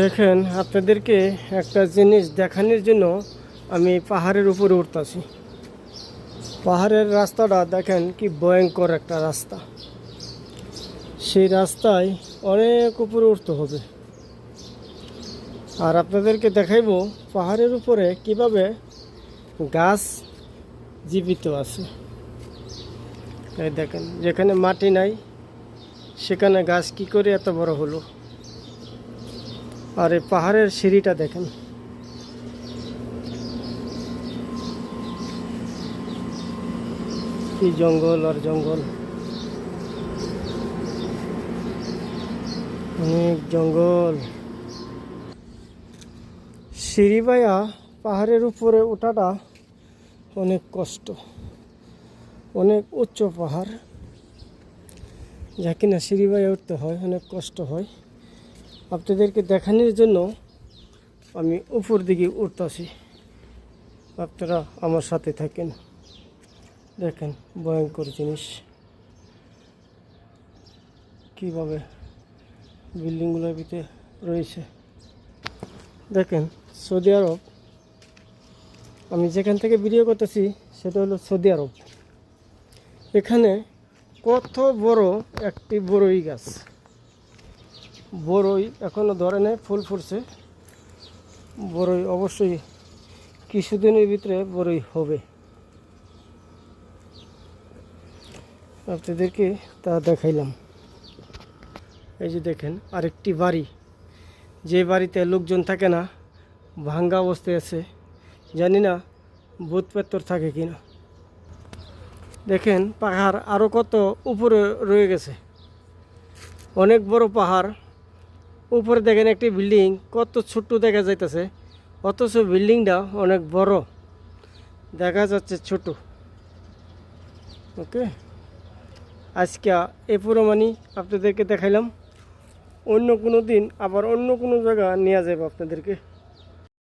দেখেন, আপনাদেরকে একটা জিনিস দেখানোর জন্য আমি পাহাড়ের উপরে উঠতেছি। পাহাড়ের রাস্তাটা দেখেন কি ভয়ঙ্কর একটা রাস্তা। সেই রাস্তায় অনেক উপরে উঠতে হবে। আর আপনাদেরকে দেখাইবো পাহাড়ের উপরে কিভাবে গাছ জীবিত আছে। এই দেখেন, যেখানে মাটি নাই সেখানে গাছ কি করে এত বড় হলো। আর এই পাহাড়ের সিঁড়িটা দেখেন, কি জঙ্গল আর জঙ্গল, অনেক জঙ্গল। সিঁড়ি বাইয়া পাহাড়ের উপরে ওঠাটা অনেক কষ্ট, অনেক উচ্চ পাহাড়, যা কিনা সিঁড়ি বাইয়া উঠতে হয়, অনেক কষ্ট হয়। আপনাদেরকে দেখানোর জন্য আমি উপর দিকে উঠতেছি, আপনারা আমার সাথে থাকেন। দেখেন ভয়ঙ্কর জিনিস, কীভাবে বিল্ডিংগুলোর ভিতরে রয়েছে। দেখেন সৌদি আরব, আমি যেখান থেকে ভিডিও করতেছি সেটা হলো সৌদি আরব। এখানে কত বড় একটি বড়ই গাছ, বড়ই এখনো ধরে নেই, ফুল ফুটছে। বড়ই অবশ্যই কিছুদিনের ভিতরে বড়ই হবে, আপনাদেরকে তা দেখাইলাম। এই যে দেখেন আরেকটি বাড়ি, যে বাড়িতে লোকজন থাকে না, ভাঙ্গা অবস্থায় আছে, জানি না ভূত পেত্তর থাকে কিনা। দেখেন পাহাড় আরও কত উপরে রয়ে গেছে, অনেক বড় পাহাড়। উপরে দেখেন একটি বিল্ডিং কত ছোট্ট দেখা যাইতেছে, অথচ বিল্ডিংটা অনেক বড় দেখা যাচ্ছে ছোট। ওকে, আজকে এ পুরোমানি আপনাদেরকে দেখাইলাম। অন্য কোনো দিন আবার অন্য কোনো জায়গা নিয়ে যাবো আপনাদেরকে।